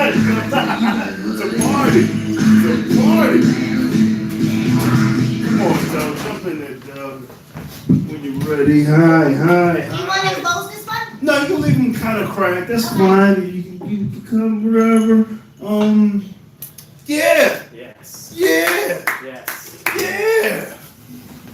It's a party. It's a party. Come on, Doug. Jump in there, Doug. When you're ready. Hi. You want to close this one? No, you can leave them kind of cracked. That's fine. You can come wherever. Yeah. Yes. Yeah. Yes. Yeah.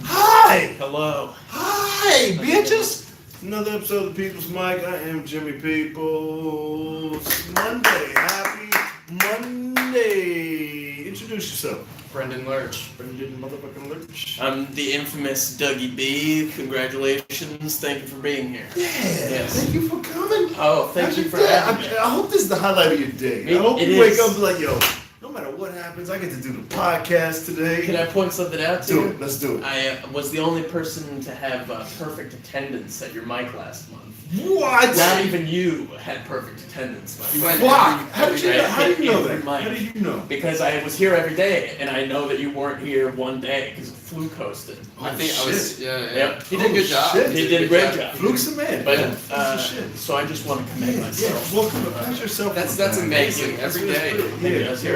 Hi. Hello. Hi, bitches. Another episode of the People's Mic. I am Jimmy Peoples. Monday. Happy Monday. Introduce yourself. Brendan Lurch. Brendan motherfucking Lurch. I'm the infamous Dougie B. Congratulations. Thank you for being here. Yeah. Yes. Thank you for coming. Oh, thank How's you your for day? having me. I hope this is the highlight of your day. I hope It you wake is. up and be like, yo, no matter what happens, I get to do the podcast today. Can I point something out to do you? it? Let's do it. I was the only person to have perfect attendance at your mic last month. What? Not even you had perfect attendance. My friend. Why? How did you know Every that? mic. How did you know? Because I was here every day, and I know that you weren't here one day because Fluke hosted. I think I was, yeah. Yep. He did a good job. shit. He did a great job. Fluke's a man. But Fluke's a shit. so I just want to commend myself. Yeah, welcome. Pat yourself. That's amazing. Every day. Yeah, I was here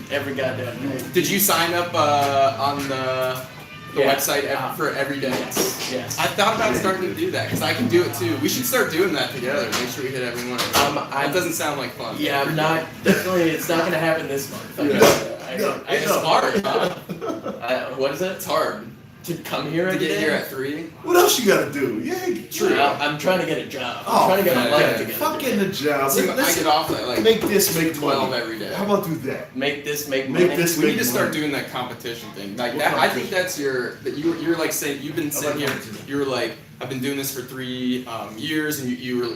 every goddamn day. Did you sign up on the Yeah. website for every day? Yes. I thought about starting to do that because I can do it too. We should start doing that together. Make sure we hit everyone. That doesn't sound like fun. Yeah, I'm not. Definitely, it's not going to happen this month. It's hard. Huh? What is it? It's hard To come here to every get day? here at 3. What else you gotta do? Yeah, true. I'm trying to get a job. Oh, I'm trying to get my yeah, life yeah. together. Fuck getting a job. See, I Listen, get off at like make this make 12 money. every day. How about do that? Make this make Make money. this We need make to start money. doing that competition thing. Like What that, I think competition? that's you're like saying you've been sitting here. competition. You're like I've been doing this for 3 years, and you're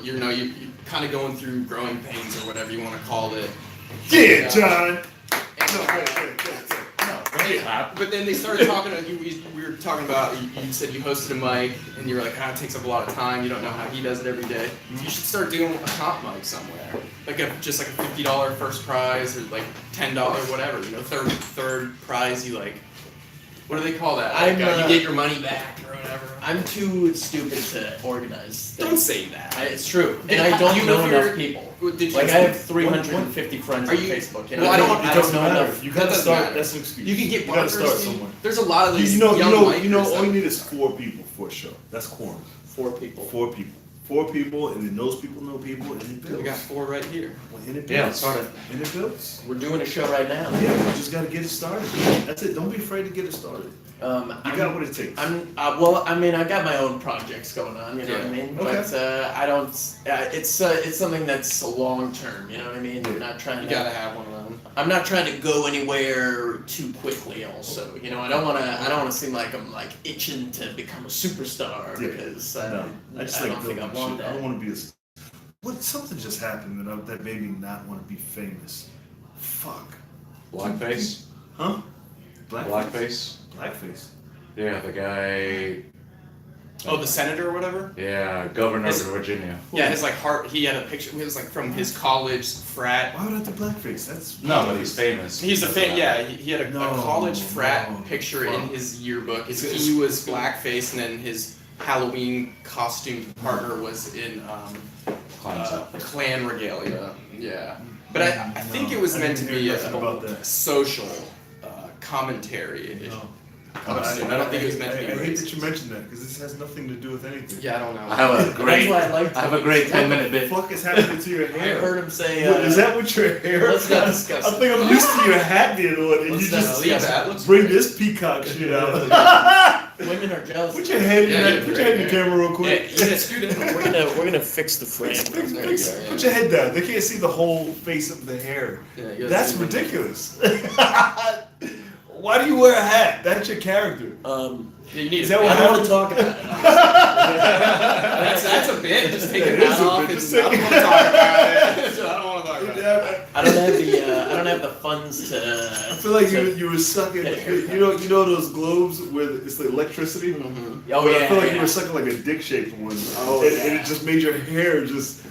kind of going through growing pains or whatever you want to call it. Yeah, John. And, No, wait. but then they started talking. We were talking about. You said you hosted a mic, and you were like, it takes up a lot of time. You don't know how he does it every day. You should start doing a comp mic somewhere, like just like a $50 first prize or like $10 whatever. Third prize. You like. What do they call that? Like, you get your money back or whatever. I'm too stupid to organize. Don't say that. It's true, and I don't You know know enough your- people. Did you? Like I have 350 friends Are on you- Facebook. Well, I don't- It doesn't know matter. enough. You That gotta doesn't start. matter. That's an excuse. You can get You gotta one start person. somewhere. There's a lot of these You know, young all micers you that- need is 4 people for a show. That's quorum. 4 people. 4 people. 4 people, and then those people know people, and it We builds. got 4 right here. And it builds. Yeah, started. And it builds. We're doing a show right now. Yeah, we just gotta get it started. That's it. Don't be afraid to get it started. You got what it takes. Well, I mean, I got my own projects going on. You know what I mean? Okay. But I don't. It's something that's long term. You know what I mean? I'm not trying You to. gotta have one of them. I'm not trying to go anywhere too quickly. Also, you know, I don't want to seem like I'm like itching to become a superstar Yeah. because No, I just don't like think I building want shit. that. I don't want to be a. What? Something just happened that made me not want to be famous. Fuck. Blackface? Huh? Blackface? Blackface. Yeah, the guy. Oh, the senator or whatever? Yeah, governor His- of Virginia. Yeah, his like heart. He had a picture. It was like from his college frat. Why would I do blackface? That's No, but he's famous. He's a fan. Yeah, he had a No, college frat no, picture fuck. in his yearbook. It's- He was blackface, and then his Halloween costume partner was in Klan regalia. Yeah, but I think it was I meant to didn't be hear a nothing about that. social commentary. No. Costume. I don't think it was meant to be I hate racist. that you mentioned that because this has nothing to do with anything. Yeah, I don't know. I have a That's great. why I like. I have a great 10-minute bit. What the fuck is happening to your I hair? heard him say. What, is that what your hair? Let's not discuss I think I'm used to your hat being on, and Let's you not just discuss that. Looks bring great. this peacock shit out. Women are jealous. Put your head in Yeah, that. you're Put your head in the great, camera real Yeah, quick. yeah, scoot in. We're gonna fix the frame. Put your head down. They can't see the whole face of the hair. Yeah, you gotta That's zoom in. ridiculous. Why do you wear a hat? That's your character. Yeah, you need Is a that what I bit. don't want to talk about it. That's a bit. Just take That it is a off. bit. And Just I don't take want it- to talk about it. I don't want to talk about it. I don't have the funds to. I feel like you were sucking. You know those globes where it's the electricity. Oh But I yeah. feel like you yeah. were sucking like a dick-shaped one, Oh, and yeah. it just made your hair just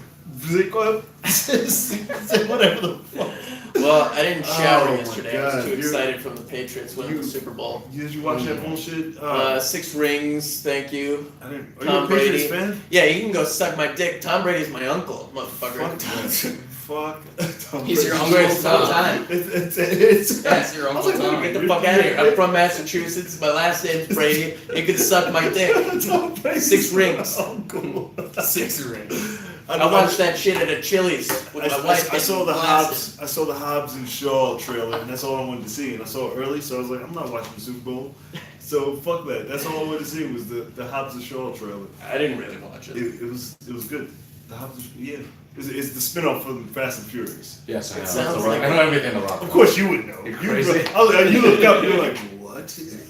Go ahead. Say whatever the fuck. Well, I didn't shower Oh, my yesterday. I was God, too you're- excited from the Patriots winning you- the Super Bowl. Did you watch that bullshit? 6 rings, thank you. I didn't. Are Tom you a Patriots Brady. fan? Yeah, you can go suck my dick. Tom Brady's my uncle, motherfucker. Fuck. Tom He's your Brady. uncle Greatest of all Tom. time. It's That's your I was Uncle like, Tom. get the fuck out of here. I'm from Massachusetts. My last name's Brady. You can suck my dick. Tom Brady's 6 rings. uncle. 6 rings. I watched that shit at a Chili's with my wife. I saw the glasses. Hobbs. I saw the Hobbs and Shaw trailer, and that's all I wanted to see. And I saw it early, so I was like, I'm not watching the Super Bowl. So fuck that. That's all I wanted to see was the Hobbs and Shaw trailer. I didn't really watch it. It was good. The Hobbs, yeah. It's the spinoff from Fast and Furious. Yes, I It know. sounds It's the Rock. like- I know everything the Rock. Of course you would know. You You, crazy? you look up, you're like, what?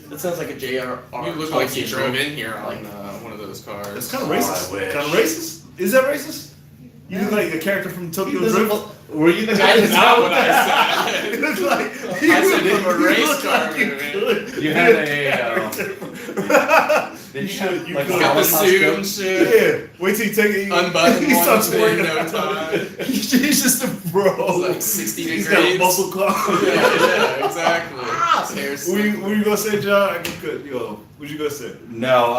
That sounds like a J.R.R. You look like you Tolkien drove book. in here on Like- one of those cars. That's kind of Oh, racist. I wish. Kind of racist. Is that racist? You look like a character from Tokyo Drift. Were you the guy That's not what I said. You look like I said from a race look car like you movie. could. You had a. Did you should- have you like could. a Got the suit and costume? shit. Yeah, wait till you take it. Unbuttoned he one starts thing, working no out. time. He's just a bro. It's like 60 He's got a degrees. muscle car. Yeah, exactly. His hair's What you gonna say, John? I could. Yo, what you gonna say? No.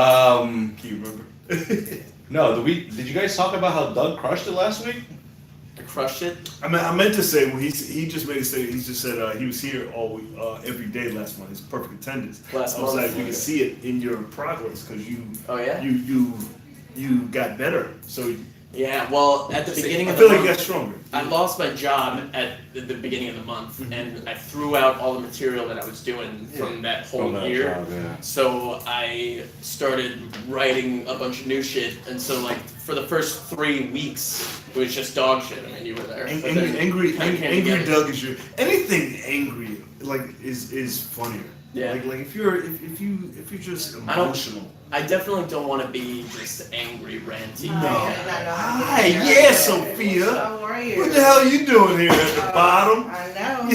Can you remember? No. Did you guys talk about how Doug crushed it last week? I crushed it. I meant to say when he just made a statement. He just said he was here all week, every day last month. It's perfect attendance. Last I was month, like, we yeah. can see it in your progress because Oh yeah. you got better. So Yeah. Well, at the beginning I of feel the like you month, got stronger. I lost my job at the beginning of the month, and I threw out all the material that I was doing from that whole From that year. job, yeah. So I started writing a bunch of new shit, and so like for the first 3 weeks, it was just dog shit. I mean, you were there. But then Angry kinda came together. Doug is your anything angry like is funnier. Yeah. Like if you're just emotional. I definitely don't want to be just angry, ranty. Hi, yeah, Sophia. How are you? What the hell are you doing here at the bottom? I know.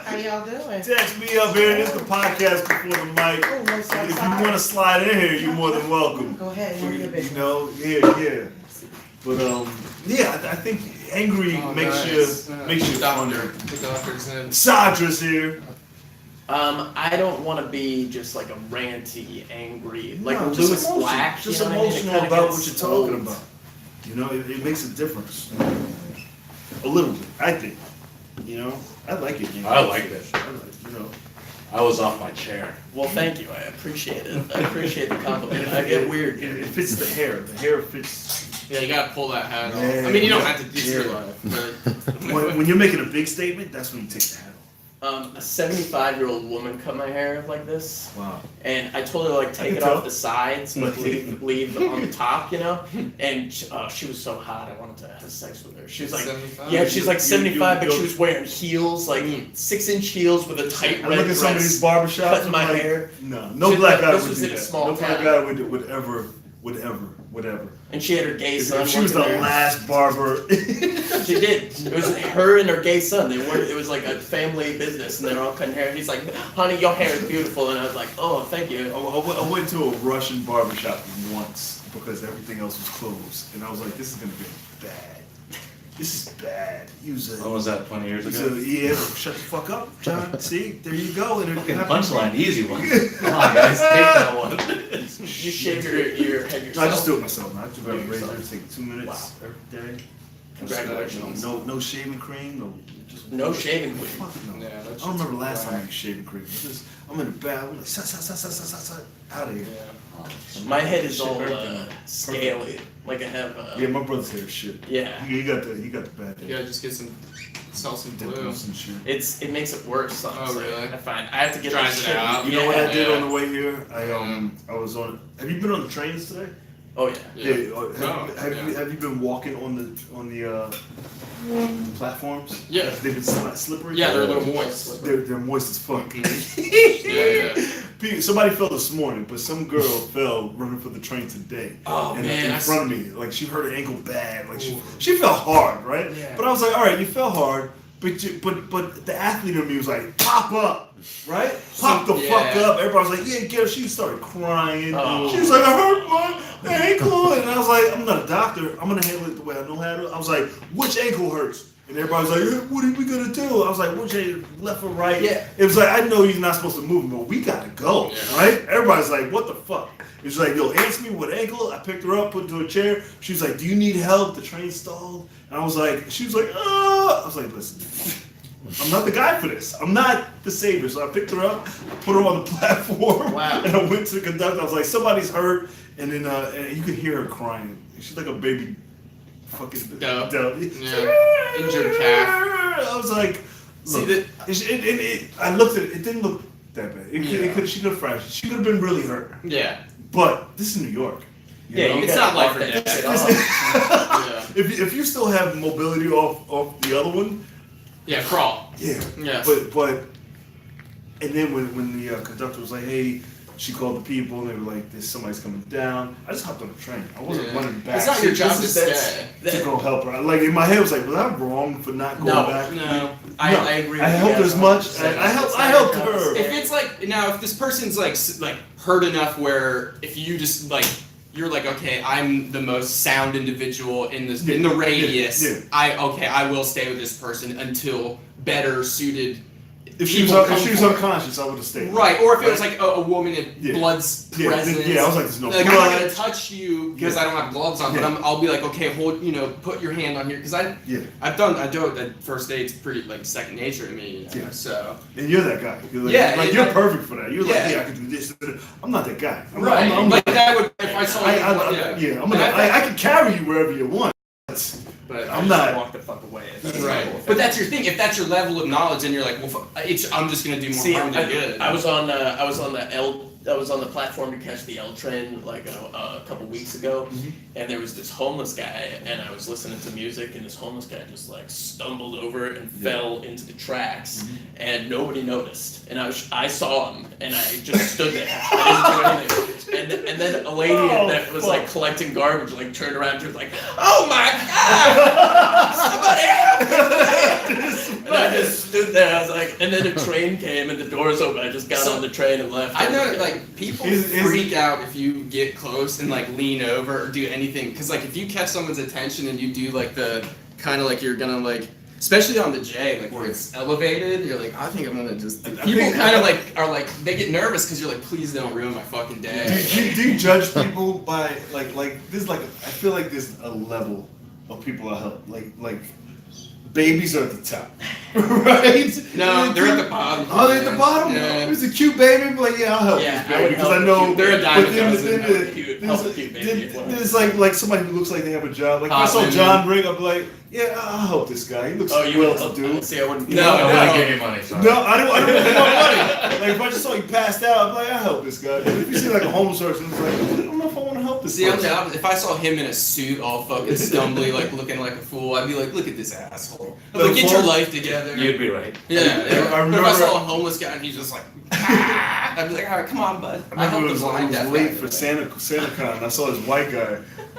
How y'all doing? Text me up here. This is the podcast before the mic. Oh, what's If you outside? want to slide in here, you're more than welcome. Go ahead, handle your You business. know, yeah. But yeah, I think angry Oh, makes nice. you Doctor. funnier. The doctor's in. Sadra's here. I don't want to be just like a ranty, angry, like No, just Lewis emotional. Black. Just you know what I mean? It emotional kinda about gets what you're talking old. about. You know, it makes a difference. A little bit, I think. You know, I like it. Man. I like it. I like, you know. I was off my chair. Well, thank you. I appreciate it. I appreciate the compliment. I get weird. It fits the hair. The hair fits. Yeah, you gotta pull that hat off. Yeah, I mean, you don't yeah. have to. It's your life. But When you're making a big statement, that's when you take the hat A 75-year-old woman cut my hair like this, off. Wow. and I told her to like take can it tell. off the sides, but leave on the top, you know. And she was so hot, I wanted to have sex with her. She was like, 75? yeah, she's like You- 75, but you- she was wearing heels, like 6-inch heels with a tight I red look at some of these dress. barbershops. cutting I'm my like, hair. No She- black guy this would was do in a that. small No black town. guy would ever. And she had her gay son. If she was the working there. last barber. She did. It was her and her gay son. They were. It was like a family business, and they were all cutting hair. He's like, "Honey, your hair is beautiful," and I was like, "Oh, thank you." I went to a Russian barbershop once because everything else was closed, and I was like, "This is gonna be bad. This is bad." He was When was that? 20 years he ago? said, "Yeah, shut the fuck up, John. See, there you go." And Fucking it punchline, easy one. Come on, guys, take that one. You shave your head yourself. No, I just do it myself. I just grab a Do it razor, yourself. take 2 minutes Wow. every day. Congratulations. No shaving cream. No, just No shaving cream. Fuck no. Yeah, that I don't shit's remember the last time I whack. used shaving cream. I'm in the bath. I'm like, out of here. Yeah. My head is Shit all hurt, scaly. Like I have. Yeah, my brother's hair is shit. Yeah. He got the bad You hair. gotta just get sell some glue. Dimples and shit. It makes it worse. Honestly. Oh, really? I find I have to get Dries that it shit. out. You know what I did Yeah. on the way here? I was on. Have you been on the trains today? Oh yeah. Yeah. Have you been walking on the platforms? Yeah. They've been slippery. Yeah, they're a little moist. They're moist as fuck. Yeah. Somebody fell this morning, but some girl fell running for the train today. Oh, and man, in I front of me, like she hurt her ankle bad. Like she fell hard, right? Yeah. But I was like, all right, you fell hard, but the athlete in me was like, pop up, right? Pop the fuck Yeah. up. Everybody was like, yeah, get her. She started crying. Oh. She was like, I hurt my ankle, and I was like, I'm not a doctor. I'm gonna handle it the way I know how to. I was like, which ankle hurts? And everybody's like, hey, what are we gonna do? I was like, which ankle, left or right? Yeah. It was like, I know you're not supposed to move, but we gotta go, right? Everybody's like, what the fuck? It's like, yo, answer me what ankle. I picked her up, put her to a chair. She was like, do you need help? The train stalled. And I was like, she was like, I was like, listen, I'm not the guy for this. I'm not the savior. So I picked her up, I put her on the platform, Wow. and I went to the conductor. I was like, somebody's hurt. And then and you could hear her crying. She's like a baby fucking Dove. dove. Yeah. Injured calf. I was like, See look, I looked at it. It didn't look that bad. She could have fractured. She could have been really hurt. Yeah. But this is New York. you Yeah, know? you It's gotta not life walk or that death. shit off. Yeah. If you still have mobility off the other one, Yeah, crawl. yeah. Yeah. But and then when the conductor was like, hey, she called the people and they were like, somebody's coming down. I just hopped on the train. I wasn't Yeah. running back. It's not your See, job to this is- stay. to go help her. Like in my head, I was like, was I wrong for not going No, back? No. I No, agree. I with you helped guys as much. 100%. I helped her. If it's like now, if this person's like hurt enough where if you just like you're like okay, I'm the most sound individual in this in the Yeah, radius. yeah. I will stay with this person until better suited. If she was people come unconscious, I would have stayed. Right, or if it was like a woman in Yeah. blood's Yeah, presence. yeah, I was like, there's no like I'm not blood. gonna touch you because Yeah. I don't have gloves on, Yeah. but I'll be like, okay, hold, put your hand on here because I do it at first date's pretty like second nature to me, Yeah. So And you're that guy. You're like, Yeah, like and you're I- perfect for that. You're like, Yeah. yeah, I can do this. I'm not that guy. I'm right, I'm like that would if I saw you, I can carry you wherever you want. but I'm not. Walk the fuck away. right. But that's your thing. If that's your level of knowledge, then you're like, well, I'm just gonna do more See, harm than good. I was on the platform to catch the L train like a couple weeks ago, and there was this homeless guy, and I was listening to music, and this homeless guy just like stumbled over and fell into the tracks, and nobody noticed, and I saw him, and I just stood there, I didn't do anything, and then a lady that was like collecting garbage like turned around and was like, oh my god, somebody help me! And I just stood there, I was like, and then a train came and the doors open, I just got on the train and left. I know, like people freak out if you get close and like lean over or do anything, because like if you catch someone's attention and you do like the kind of like you're gonna like, especially on the J, like where it's elevated, you're like, I think I'm gonna just. People kind of like are like they get nervous because you're like, please don't ruin my fucking day. Do you judge people by like this? Like I feel like there's a level of people I help. Like babies are at the top, right? No, they're at the bottom. Oh, they're at the bottom. Yeah. There's a cute baby, but yeah, I'll help Yeah, this I baby would because help I know you. They're a dime but a then- dozen. then Help a cute- help a cute baby if one. there's like somebody who looks like they have a job. Like if I saw Husband. John Brig, I'd be like, yeah, I'll help this guy. He looks Oh, you well would to do. see, I wouldn't. No, I no. wouldn't give you money. Sorry. No, I don't want money. Like if I just saw you passed out, I'm like, I'll help this guy. But if you see like a homeless person, it's like, I don't know if I want to help this See, I'm person. the opposite. If I saw him in a suit, all fucking stumbly, like looking like a fool, I'd be like, "Look at this asshole! I'm like, get your life together." You'd be right. Yeah. I But if I remember- saw a homeless guy and he's just like, ah, I'd be like, "All right, come on, bud." I remember helped the I blind was deaf late guy. for SantaCon. I saw this white guy,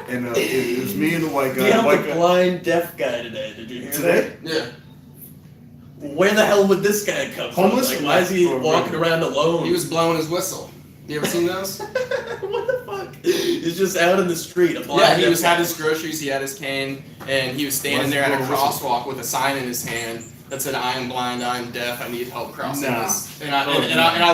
and it was me and the white guy. You White helped a guy. blind deaf guy today. Did you hear Today? Yeah. that? Where the hell would this guy come from? Homeless? Like, why is he Or walking regular? around alone? He was blowing his whistle. You ever seen those? What the fuck? He's just out in the street. A blind Yeah, he deaf was had guy. his groceries, he had his cane, and he was standing Why's he there at a blowing a whistle? crosswalk with a sign in his hand that said, "I am blind, I am deaf, I need help crossing Nah. this." And I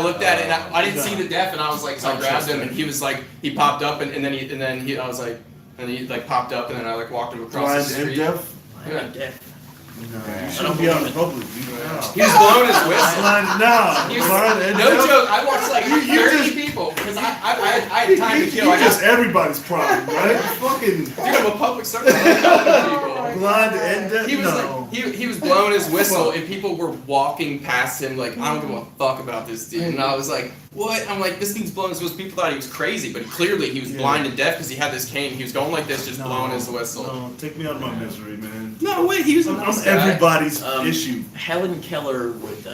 looked at it, and I didn't see the deaf, and I was like, so I Don't grabbed trust him, that. and he was like, he popped up, and then I was like, and he like popped up, and then I like walked him across Blind the and street. deaf? Yeah. Deaf. No, I you shouldn't don't be out in believe public. He was blowing his whistle. Blind now. He was- Blind and No deaf? joke, I watched like You 30 just- people because I had time to kill. You're I got, just everybody's problem, right? Fucking dude, I'm a public servant. I got other people. blind and deaf? He was No. like he was blowing his whistle and people were walking past him like I don't give a fuck about this dude and I was like what? I'm like this dude's blowing his whistle. People thought he was crazy, but clearly he was Yeah. blind and deaf because he had this cane. He was going like this, just No, blowing his whistle. No, take me out of my misery, man. No way, he was a I'm nice guy. everybody's Um, issue. Helen Keller would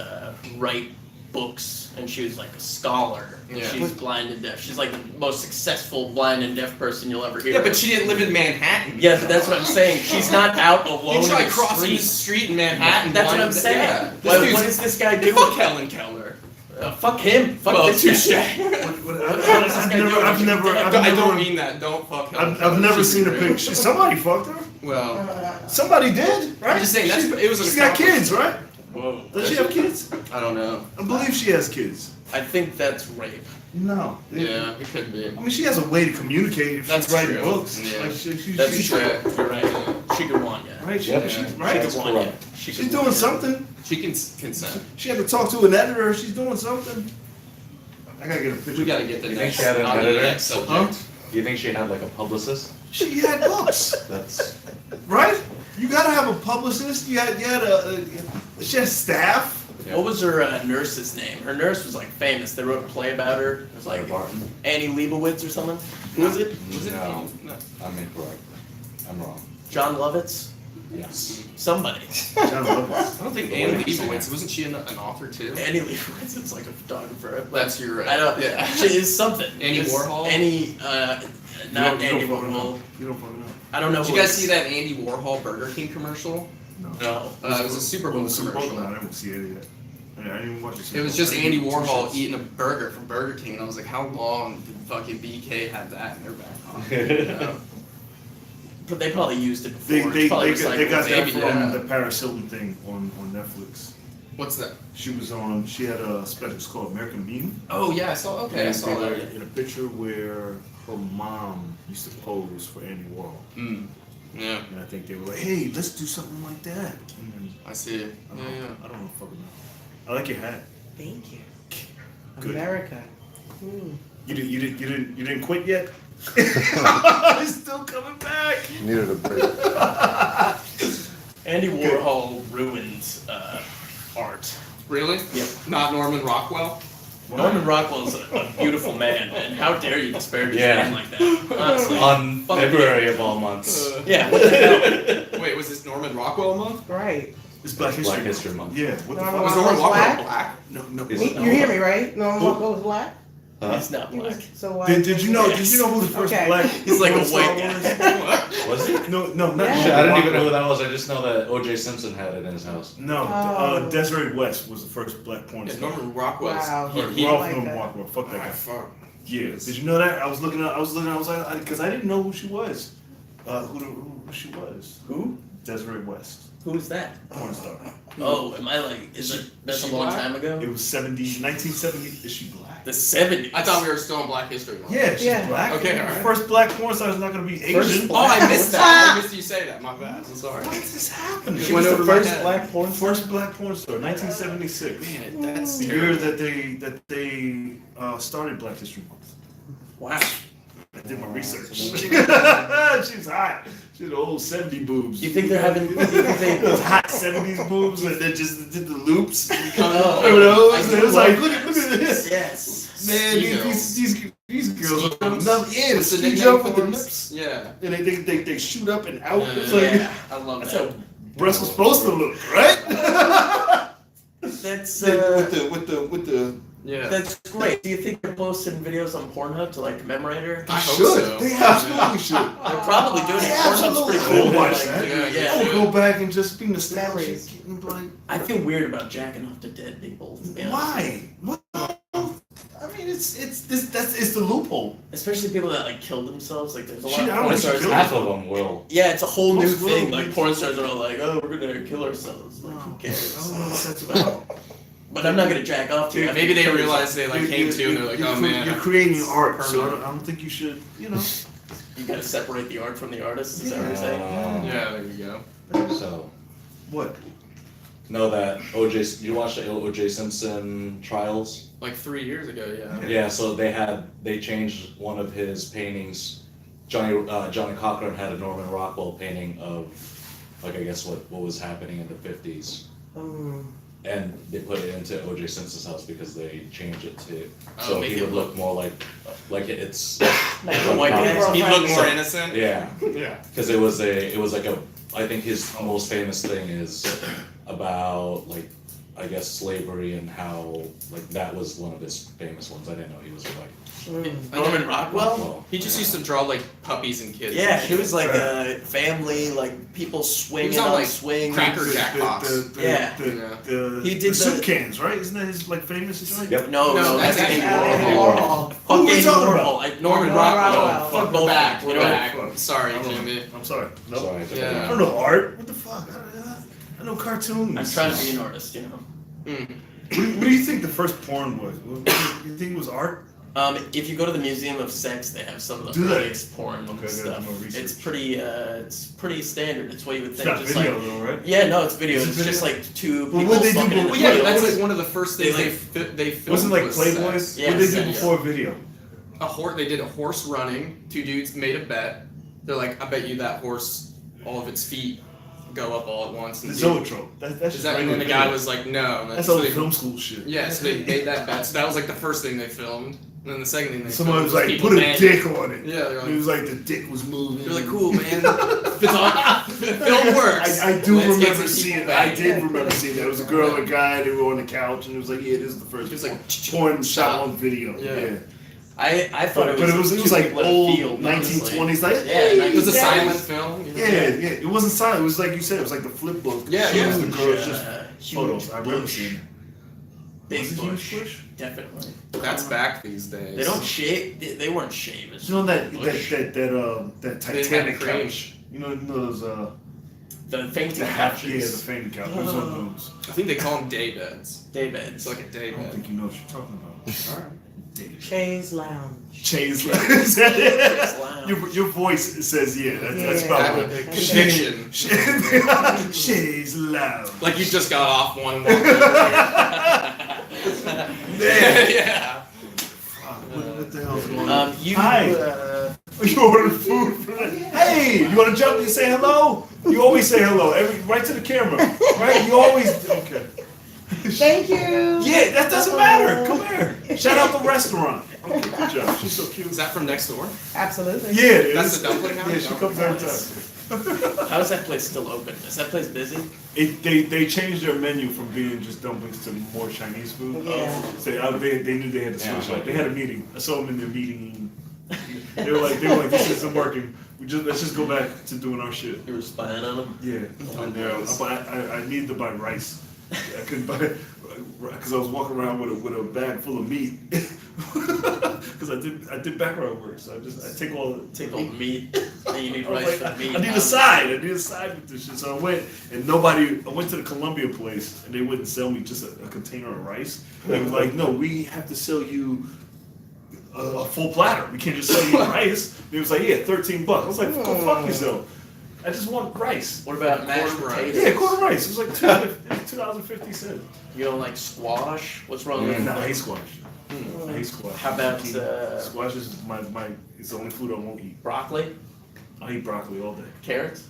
write books, and she was like a scholar. And Yeah. She's blind and deaf. She's like the most successful blind and deaf person you'll ever hear. Yeah, of. but she didn't live in Manhattan. Yeah, but that's what I'm saying. She's not out alone. You try in the crossing the street. street in Manhattan. That's what blind I'm and- saying. Yeah. What This is dude's this guy Hey, doing? fuck Helen Keller. Fuck him. Fuck Well, this touche. guy. I've I don't mean that. Don't fuck him. I've never seen a picture. Somebody fucked her. Well, Somebody did, right? I'm just saying, it was. She's got kids, right? Whoa. Does she have kids? I don't know. I believe she has kids. I think that's rape. No. Yeah, it could be. I mean, she has a way to communicate if That's she's writing true. books. Yeah. Like she, That's she, true. You're right. She could want you. Right? She, Yeah. she, She right? could want you. correct. She's doing something. She can consent. She had to talk to an editor. She's doing something. I gotta get a picture. We gotta get the You think next. she had an on to the editor? next subject. Huh? Do you think she had like a publicist? She had books, That's right? You gotta have a publicist. You had she had staff. What was her nurse's name? Her nurse was like famous. They wrote a play about her. It was like Barton. Annie Leibovitz or something. Who was it? Was it? No, No. I'm incorrect. I'm wrong. John Lovitz? Yes. Somebody. John Lovitz. I don't think The Anne way you say Leibovitz, wasn't she an author too? Annie Leibovitz is like a photographer. That's your right. I don't. Yeah. She is something. Annie It's Warhol? Annie. Not You Andy don't fucking Warhol. know. You don't fucking know. I don't know. Did who you guys it's- see that Andy Warhol Burger King commercial? No. No. It was a Super Bowl commercial. No, I didn't see it yet. I didn't even watch it. It was just Andy Warhol eating a burger from Burger King, and I was like, how long did fucking BK have that in their back pocket? But they probably used it before. They, It's they, probably they, got, they recycled. got that Maybe, from yeah. the Paris Hilton thing on Netflix. What's that? She was on. She had a special. It's called American Bean. Oh yeah, I saw. Okay, I And saw they were that. in a picture where her mom used to pose for Andy Warhol, Mm. Yeah, and I think they were like, "Hey, let's do something like that." And then, I see. I don't know. I don't know. Fucking know. I like your hat. Thank you. Good. America. Hmm. You didn't quit yet. It's still coming back. Needed a break. Andy Warhol ruined art. Really? Yeah. Not Norman Rockwell? Norman Rockwell's a beautiful man, and how dare you disparage his Yeah. name like that? Honestly. On Fuck February of all months. Yeah. What the hell? Wait, was this Norman Rockwell month? Right. It's Black History Black Month. History Month. Yeah. What the Norman Was fuck? Norman Rockwell's Rockwell black? black? No. Is- You hear me, right? No one goes black? Huh? He's not He black. was so white. Did you know? Did you know who the first Okay. black? He's like a porn star white guy. was? Was he? No, not Yeah. Shit, I didn't even know who that was. I just know that O.J. Simpson had it in his house. No, Oh. Desiree West was the first black porn Yeah, star. Norman Rockwell's. Wow. He, Ralph like Norman that. Rockwell. Fuck that guy. fuck. Yeah. Did you know that? I was looking. I was like, because I didn't know who she was. Who she was? Who? Desiree West, Who's that? porn star. Oh, am I like? Is it? That's a she long black? time ago. It was 1970. Is she black? The 70s. I thought we were still in Black History Month. Yeah, she's Yeah. black. Okay, alright. First black porn star is not going to be First Asian. black- Oh, I missed that. I missed you say that. My bad. I'm sorry. What is this happening? It She went was over the my first head. black porn, first black porn star, 1976. Man, that's The year terrible. that they started Black History Month. Wow. I did my research. She's hot. She had old 70 boobs. You think they're having? You think they? Those hot 70s boobs and they just did the loops. Oh. Remember those? I And it was love like, look at this. Yes. Man, Ski these girls Ski are jumps? enough. Yeah, the What's the ski nickname jump for with the them? lips. Yeah. And they shoot up and out. Yeah. It's like, Yeah, I love that's that. how breasts are supposed to look, right? That's with the Yeah. that's great. Do you think they're posting videos on Pornhub to like commemorate her? I hope should. so. They absolutely should. They're probably doing it. They Pornhub's pretty absolutely cool. will watch Like, that. dude, Yeah, yeah. I would go back and just be nostalgic. Memories. And be like, I feel weird about jacking off to dead people. To be honest. why? What? I mean, it's the loophole. Especially people that like kill themselves. Like there's a lot She- of I don't porn think she stars. killed Half of them will. Yeah, it's a whole new Most thing. will. Like porn stars are all like, oh, we're gonna kill ourselves. Like who I cares? don't know what that's about. But I'm not gonna jack off to you. Maybe they realize they like came to and they're like, You're oh cre- man. You're creating art, so Permanent. I don't think you should. You know. You gotta separate the art from the artist. Is that what you're saying? Yeah, there you go. So, What? know that O.J. You watched the O.J. Simpson trials? Like 3 years ago, yeah. Yeah, so they changed one of his paintings. Johnny Cochran had a Norman Rockwell painting of, like, I guess what was happening in the 50s. And they put it into O.J. Simpson's house because they changed it to, Oh, so make he it would look- look more like it's, Like a white guy. He'd look more innocent. yeah, Yeah. because it was like a, I think his most famous thing is about like, I guess slavery and how like that was one of his famous ones. I didn't know he was like. Norman Rockwell? Well, He just used to draw like puppies and kids. Yeah, he was like a family, like people swinging He was on, on like, swings. Cracker Jack box. Yeah. He did the soup the- cans, right? Isn't that his like famous joint? Yep. No, No, that's that's Andy Andy Warhol. Warhol. Who are we Fucking talking Warhol. about? Like Norman Norman Rockwell. Rockwell. Fuck Both back. back. Go back. Fuck. Sorry, I don't know. Jimmy. I'm sorry. Nope. Sorry. Yeah. I don't know art. What the fuck? I know cartoons. I'm trying to be an artist, you know. What do you think the first porn was? You think it was art? If you go to the Museum of Sex, they have some of the Do they? earliest porn Okay, I gotta stuff. do more research. It's pretty standard. It's what you would It's think. not Just video like, though, right? yeah, no, it's video. Is it It's video? just like two Well, people what'd they do fucking in before- a Well, yeah, video. that's like one of the first things They, they filmed. Wasn't like was Playboy? sex. Yeah, What did they do yeah. before video? They did a horse running. Two dudes made a bet. They're like, I bet you that horse, all of its feet go up all at once. The And zoetrope. That's is just that, and then the regular guy video. was like, no. And That's so all they, film school shit. Yeah, so they made that bet. So that was like the first thing they filmed. And then the second thing they Someone filmed was like, people put a banging. dick on it. Yeah, they're It like, was like the dick was moving. they're like, cool, man. It's on. The film works. I do Let's get remember some seeing people it. I banging. did remember seeing that. It was a girl and a guy, they were on the couch, and it was like, yeah, this is the first It was like, porn shot on video. Yeah. Yeah. I thought But it was two like people in a old field, honestly. 1920s. Like, Yeah, hey, it was a guys. silent film. You know? Yeah, yeah. It wasn't silent. It was like you said. It was like the flip book. Yeah, Huge, yeah. The girls just Huge photos. I remember bush. seeing it. Big Was it bush. huge bush? Definitely. That's back these days. They don't shave. They weren't shaving. You know that Bush. that They Titanic had cream. couch. You know those The fainting the half couches. yeah the fainting couch. It was one of those. I think they call them day beds. Day beds. It's like a day I don't bed. think you know what you're talking about. All right. Chaise Lounge. Chains Lounge. your voice says yeah. That's Yeah. about That- it. Conviction. Chains loud. Like you just got off one. Man. Yeah. What the hell's going on? You. Hi. You ordered food for that. Hey, you want to jump and say hello? You always say hello, right to the camera, right? You always okay. Thank you. Yeah, that doesn't matter. Come here. Shout out the restaurant. Okay, good job. She's so cute. Is that from next door? Absolutely. Yeah, it That's is. the dumpling house? Yeah, she comes every time. How is that place still open? Is that place busy? They changed their menu from being just dumplings to more Chinese food. Yeah. So they knew they had to Yeah, switch up. They had a meeting. I saw them in their meeting. They were like, this isn't working. Let's just go back to doing our shit. You were spying on them? Yeah. Oh, no. I needed to buy rice. I couldn't buy because I was walking around with a bag full of meat. Because I did background work, so I take all Take all the meat. And you need I was rice like, for the meat. I need a side. I need a side with this shit. So I went, and I went to the Columbia place, and they wouldn't sell me just a container of rice. They were like, no, we have to sell you a full platter. We can't just sell you rice. They was like, yeah, $13. I was like, go fuck yourself. I just want rice. What about mashed Corn rice. potatoes? Yeah, quarter rice. It was like $2.50. You don't like squash? What's wrong with No, that? I hate squash. I hate squash. How about, squash is it's the only food I won't eat. Broccoli? I eat broccoli all day. Carrots?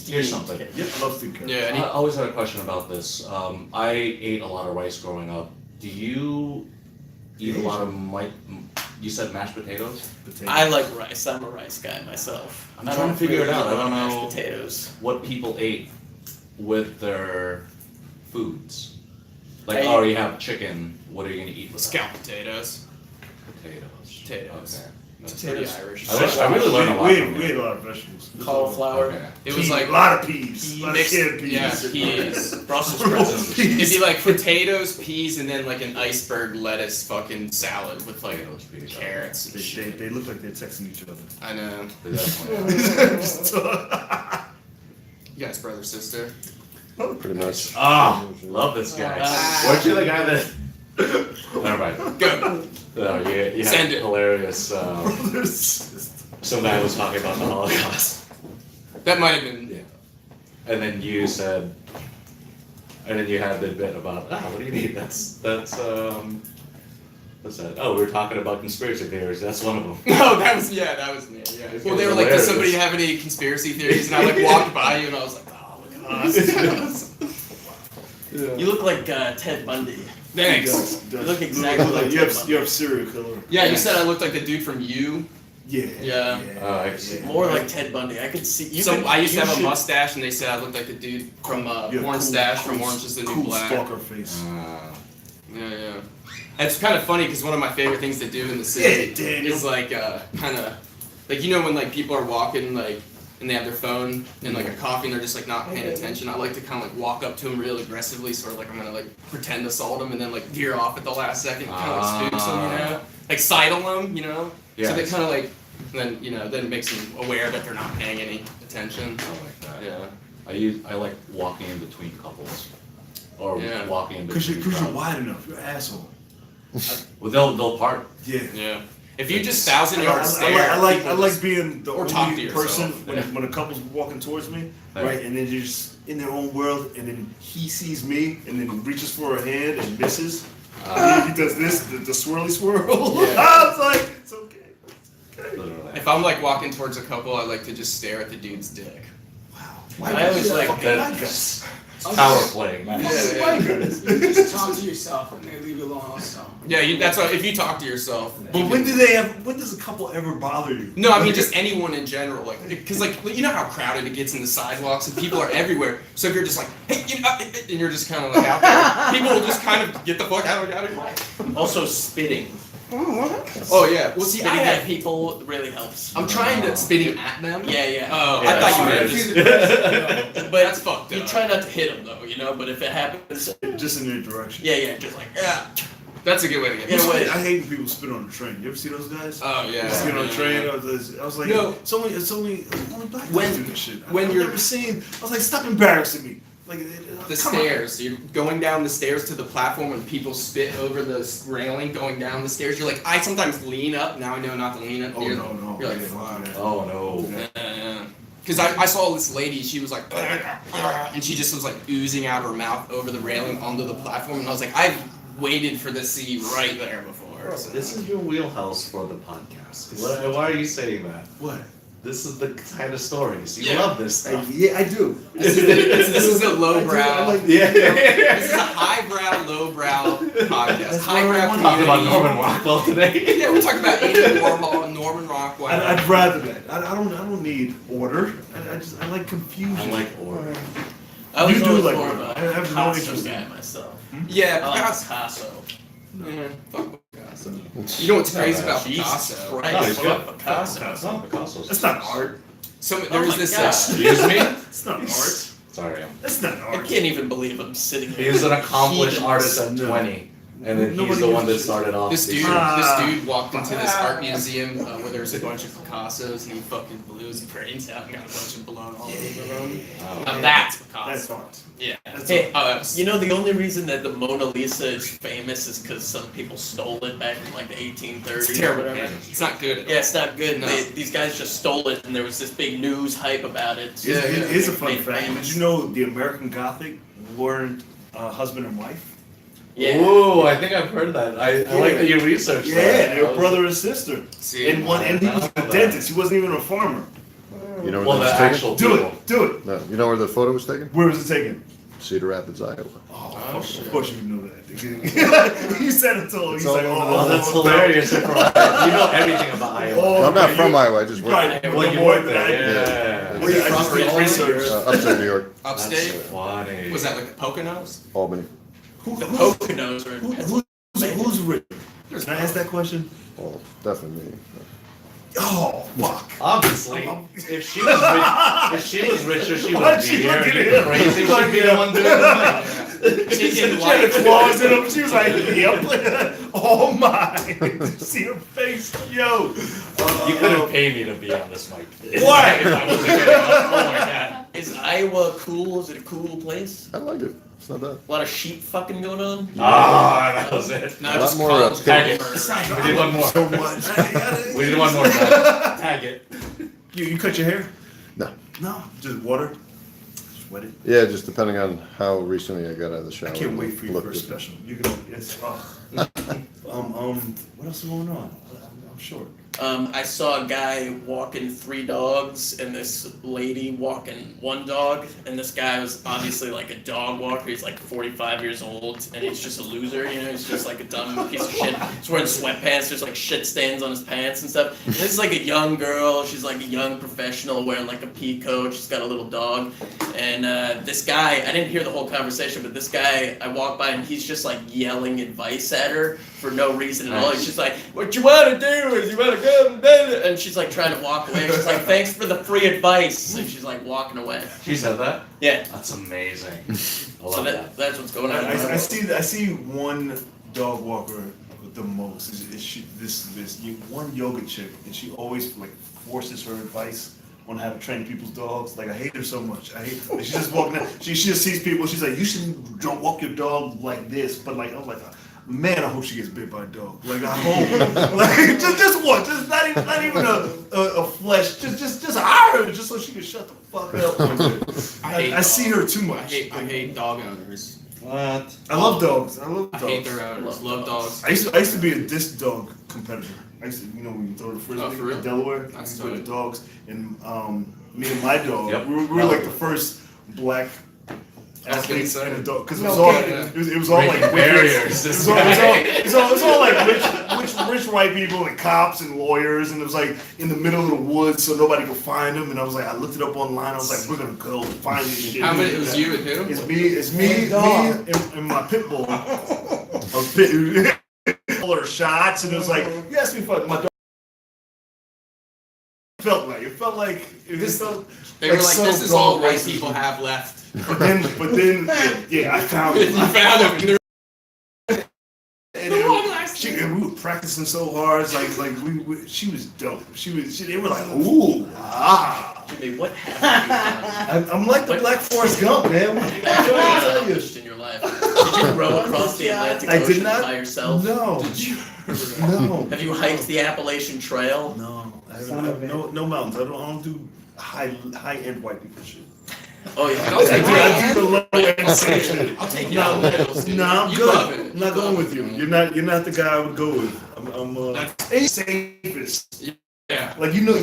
Here's something. Yep, I love steamed carrots. Yeah. I always had a question about this. I ate a lot of rice growing up. Do you eat a lot of you said mashed potatoes? Potatoes. I like rice. I'm a rice guy myself. I'm I trying don't to figure really it out. eat I don't mashed know. potatoes. What people ate with their foods. Like, I- oh, you have chicken. What are you gonna eat with that? Scalloped potatoes. Potatoes. Potatoes. Okay. That's Potatoes. pretty Irish. I really learned a lot We from ate you. a lot of vegetables. Cauliflower. Okay. It was like a lot of peas. A lot of mixed, canned peas. yeah, peas. Brussels sprouts. Peas. It'd be like potatoes, peas, and then like an iceberg lettuce fucking salad with like Potatoes, peas. carrots and shit. They look like they're texting each other. I know. They definitely are. You guys, brother, sister. Pretty much. Ah, love this guy. Weren't you the guy that? Never mind. Go. No, you Send had it. hilarious. Some guy was talking about the Holocaust, That might have been. Yeah. and then you said, and then you had the bit about, what do you mean? That's what's that? Oh, we were talking about conspiracy theories. That's one of them. No, that was me. Yeah. It Well, was they were like, hilarious. "Does somebody have any conspiracy theories?" And I like walked by you, and I was like, "Oh, look at us." You look like Ted Bundy. Thanks. You look exactly like you Ted have Bundy. you have serial killer. Yeah, you said I looked like the dude from You. Yeah. Yeah. I can see. More like Ted Bundy. I could see. I used to you have a should- mustache, and they said I looked like the dude from Orange Stash from Orange is the New cool Black. stalker face. Yeah. It's kind of funny because one of my favorite things to do in the city Yeah, Daniel. is like kind of like when like people are walking like and they have their phone and like a coffee and they're just like not paying attention. I like to kind of like walk up to them real aggressively, sort of like I'm gonna like pretend to assault them and then like veer off at the last second, kind of like spooks them, like sidle them, So they Yes. kind of like then then it makes them aware that they're not paying any attention. I like that. Yeah. I like walking in between couples, or Yeah. walking in Cause between. you're crowds. wide enough. You're an asshole. Well, they'll part. Yeah. Yeah. If you just 1,000 I yard stare, I like people just- being the or talk to only yourself. person when a couple's walking towards me, Right. right? And then they're just in their own world, and then he sees me, and then reaches for a hand and misses. And he does this, the swirly swirl. Yeah. I was like, it's okay. Literally. If I'm like walking towards a couple, I like to just stare at the dude's dick. Wow. I always like that. guys. Power playing, man. You just talk to yourself and they leave you alone also. Yeah, that's what, if you talk to yourself. But when does a couple ever bother you? No, I mean just anyone in general, like, because like you know how crowded it gets in the sidewalks and people are everywhere. So if you're just like, hey, and you're just kind of like out there, people will just kind of get the fuck out of your way. Also spitting. Oh yeah, well see, Spitting I at have, people really helps. I'm trying to spitting at them. Yeah. Oh, Yeah, I thought you that's meant But that's fucked you up. try not to hit them though, But if it happens, Just in their direction. yeah, just like That's a good way to get. Yeah, it. wait. I hate when people spit on the train. You ever see those guys? Oh yeah. Just get on the yeah. train. I was like, No. it's only black guys When- do this shit. when I've you're- never seen. I was like, stop embarrassing me. Like The come on. stairs. You're going down the stairs to the platform and people spit over the railing going down the stairs. You're like, I sometimes lean up. Now I know not to lean up. Oh You're, no. You're like, Yeah, fuck. yeah. Oh no. Yeah. Because I saw this lady, she was like, and she just was like oozing out her mouth over the railing onto the platform. And I was like, I've waited for this to see right there before. So. This is your wheelhouse for the podcast. Why are you saying that? What? This is the kind of stories you Yeah. love. This stuff. Yeah, I do. This is a lowbrow. I like- Yeah. This is a highbrow, lowbrow podcast. That's what I Highbrow wanted. Talking about community. Norman Rockwell today. Yeah, we're talking about Andy Warhol and Norman Rockwell. I'd rather that. I don't need order. I like confusion. I like order. I was You do always like more order. of I a have no Picasso interest in guy it. myself. Yeah, I like Picasso. Picasso. Yeah, fuck Picasso. You know what's crazy about Jesus Picasso? Christ, No, he's fuck good. Picasso. Picasso's. That's not art. So there was my this. God. Excuse me. That's not art. Sorry. That's not I art. can't even believe I'm sitting here. He's an accomplished Heathens. artist at No. 20, and then he's Nobody the one that gives a started off. This the dude, shit. this dude walked into this art museum where there's a bunch of Picassos, and he fucking blew his brains out and got a bunch of blown all over them. Wow. Now that's That's Picasso. art. Yeah. That's Hey, art. you know the only reason that the Mona Lisa is famous is because some people stole it back in like the 1830s. It's terrible. Or whatever. Man. It's not good. At all. Yeah, it's not good. No. These guys just stole it, and there was this big news hype about it. Yeah, yeah. Here's a fun Made fact. famous. Did you know the American Gothic weren't husband and wife? Yeah. Ooh, I think I've heard that. I like that you researched that. Yeah, they I were was- brother and sister. See, And he was a dentist. He wasn't even a farmer. You know Well, where the that was taken? actual Do people. it. Do it. No, you know where the photo was taken? Where was it taken? Cedar Rapids, Iowa. Oh, of shit. course you know that. you said it to him. He's all like, over oh, the- Oh, that's hilarious information. You know everything about Iowa. Oh, I'm not okay, from you- Iowa, I just work Right. there. Well, you more worked than there. I did. Yeah. Where you I just from? did research. Upstate New York, Upstate? That's funny. Was that like the Poconos? Albany. The Poconos are. Who's rich? Can I ask that question? Oh, definitely me. Oh, fuck. Obviously, if she was rich, if she was richer, she Why'd would she be here. look at Are you him? crazy? She'd be the one doing it. She She didn't had like the claws in him. She was like, yep. Oh my. See her face? Yo. You couldn't pay me to be on this mic. Why? If I wasn't getting up. Oh my god. Is Iowa cool? Is it a cool place? I like it. It's not bad. A lot of sheep fucking going on? Ah, that was it. No, A lot just more, college tag it. murder. We need one more. So much. We need one more. Tag, tag it. You cut your hair? No. No. Just water? Sweat it? Yeah, just depending on how recently I got out of the shower. I can't wait for your Looked first at- special. You can. It's. What else is going on? I'm short. I saw a guy walking 3 dogs and this lady walking 1 dog, and this guy was obviously like a dog walker. He's like 45 years old, and he's just a loser, you know, he's just like a dumb piece of shit. He's wearing sweatpants, there's like shit stains on his pants and stuff. And this is like a young girl, she's like a young professional wearing like a pea coat, she's got a little dog. And this guy, I didn't hear the whole conversation, but this guy, I walked by and he's just like yelling advice at her for no reason at all. He's just like, what you want to do is you want to go, and she's like trying to walk away. She's like, thanks for the free advice, and she's like walking away. She said that? Yeah. That's amazing. I So love that. that's what's going on. I see one dog walker the most. One yoga chick, and she always like forces her advice on how to train people's dogs. Like I hate her so much. I hate her. Like, she's just walking out. She just sees people. She's like, you shouldn't don't walk your dog like this. But like I'm like, man, I hope she gets bit by a dog. Like I hope. Like just one. Just not even a flesh. Just hire her just so she can shut the fuck up. I see her too much. I hate dog owners. What? I love dogs. I love I dogs. hate their owners. Love dogs. I used to be a disc dog competitor. I used to, when you throw the frisbee Oh, for real? in Delaware, I That's used to play the tight. dogs, and me and my dog, Yep. we were like the first black I was gonna athletes say. in a dog, because it No was all kidding. it was all like Breaking wickets. barriers. It was all like rich white people and cops and lawyers, and it was like in the middle of the woods, so nobody could find them. And I was like, I looked it up online. I was like, we're gonna go find this shit. How many? It was you and who? It's me, and my pit bull. Color shots, and it was like, you asked me for my dog. It felt like They were like, subtle this is all dog white racism. people have left. But then, yeah, I found it. You found them. And we were practicing so hard. It's like she was dope. They were like, ooh, ah. Jimmy, what happened? I'm like the Black Forrest Gump, man. What You am I trying to tell you? accomplished in your life? Did you row across the Atlantic I did Ocean not. by yourself? No. Did you? No. Have you hiked the Appalachian Trail? No. Son of a- No mountains. I don't do high end white people shit. Oh yeah. I do the low end section. I'll take you out of the hills. No, I'm You good. love it. I'm not going with you. You're not the guy I would go with. I'm safest. Yeah. Like you're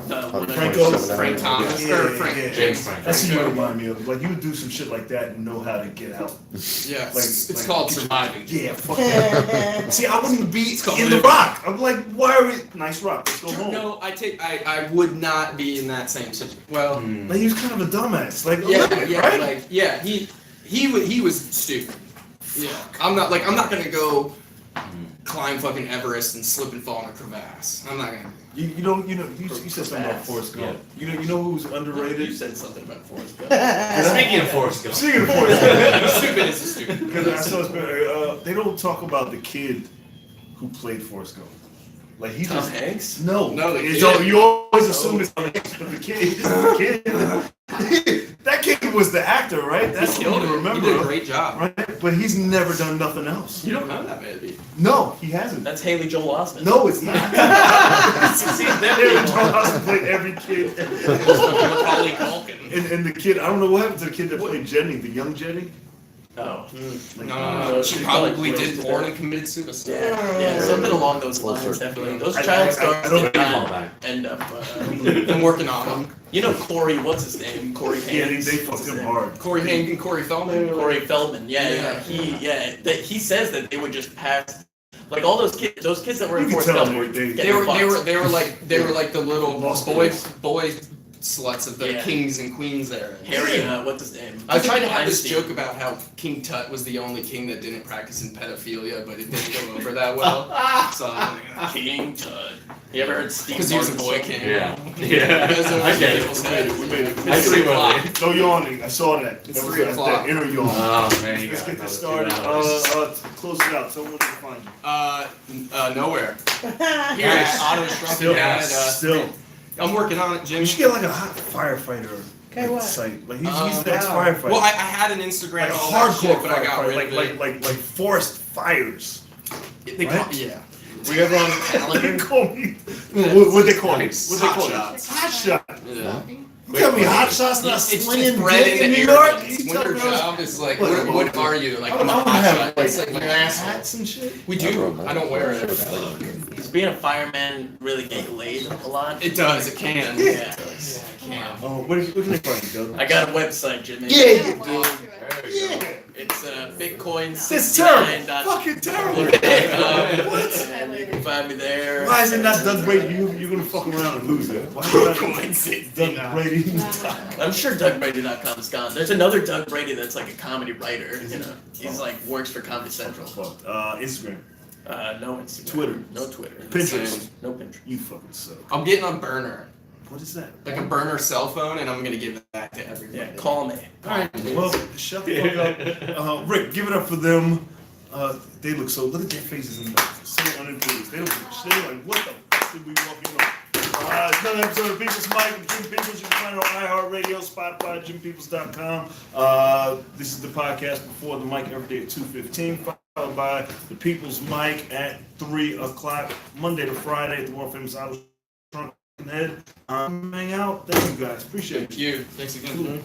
Franco. Frank Thomas. Yeah, Or Frank. yeah. James Franco. That's who you remind me of. Like you would do some shit like that and know how to get out. Yeah. Like- It's like- called surviving. Yeah, fuck that. See, I wouldn't be called in the living. rock. I'm like, why are we nice rock? Let's go home. No, I would not be in that same situation. Well, Like he was kind of a dumbass. Like yeah, right? like yeah, he was stupid. Yeah, I'm not gonna go climb fucking Everest and slip and fall in a crevasse. I'm not gonna. you said something about Forrest Gump. You know who's You underrated? said something about Forrest Gump. Speaking of Forrest Gump. Speaking of Forrest Gump, Stupid is a stupid. because I saw they don't talk about the kid who played Forrest Gump. Like he Tom just Hanks? no, No, the it's kid. all- you always assume it's Tom Hanks, but the kid, that kid was the actor, right? That's He what killed you it. remember, He did a great job. right? But he's never done nothing else. You don't know that maybe. No, he hasn't. That's Haley Joel Osment. No, it's not. See, David Joel Osment played every kid. Macaulay Culkin. And the kid, I don't know what happened to the kid that played Jenny, the young Jenny. Oh. Like, No. She probably did porn and committed suicide. Yeah, something along those lines, definitely. Those I- child I stars don't did call not back. end up. I'm working on them. You know Corey, what's his name? Corey Yeah, Haim. they fucked him hard. Corey Haim and Corey Feldman. Corey Feldman, he says that they would just pass, like all those kids that were in You can Forrest tell Gump were they- getting fucked. They were like the little Lost boy boys. sluts of the Yeah. kings and queens era. Harry, what's his name? I tried to have this Weinstein. joke about how King Tut was the only king that didn't practice in pedophilia, but it didn't go over that well. So King Tut. You ever heard Steve because he was a Martin's boy song? king. Yeah. Because I get it. We made it. We made it. I see what it is. No yawning. I saw that. It's That was 3 that o'clock. inner yawn. Oh man, you Let's got get another this 2 started. hours. Close it out. Someone can find you. Nowhere. Here Nice. at Auto Shrunk Still, Dad. still. I'm working on it, Jim. You should get like a hot firefighter Okay, what? site. Like he's Oh, the ex-firefighter. Well, I had an Instagram like a all that hardcore shit, but I got firefighter. rid of it. Like forest fires. They Right? call, yeah. Were you ever on They Calendar? call me. What they call it? What they Hot call shots. it? Hot shot. Yeah. You tell me hot shots not It's just slinging bred dick in into New York? arrogance. You When tell you're job is like, What- what are you? Like, I I'm don't a have hotshot. like, It's like you're an asshole. hats and shit. We do. I don't wear it. Does being a fireman really get you laid a lot? It does. It can. Yeah. It can. Oh, what can they find you? I got a website, Jimmy. Yeah, you do. Yeah. It's Bitcoin. It's terrible. Fucking terrible. What? What? You can find me there. Why is it not Doug Brady? You're gonna fuck around and lose it. Why is it not Doug Brady? I'm sure DougBrady.com is gone. There's another Doug Brady that's like a comedy writer. You know, he's like works for Comedy Central. Instagram, No Instagram. Twitter. No Twitter. Pinterest. No Pinterest. You fucking suck. I'm getting on Burner, What is that? like a Burner cell phone, and I'm gonna give that to everybody. Yeah, call me. Alright, well, shut the fuck up. Rick, give it up for them. They look so, look at their faces and so unenthused. They don't give a shit. Like, what the fuck did we walk in on? It's another episode of People's Mic with Jim Peoples. You can find it on iHeartRadio, Spotify, JimPeoples.com. This is the podcast before the mic every day at 2:15, followed by the People's Mic at 3 o'clock, Monday to Friday at the world famous Auto Trunk Head. Hang out. Thank you guys. Appreciate it. Thank you. Thanks again.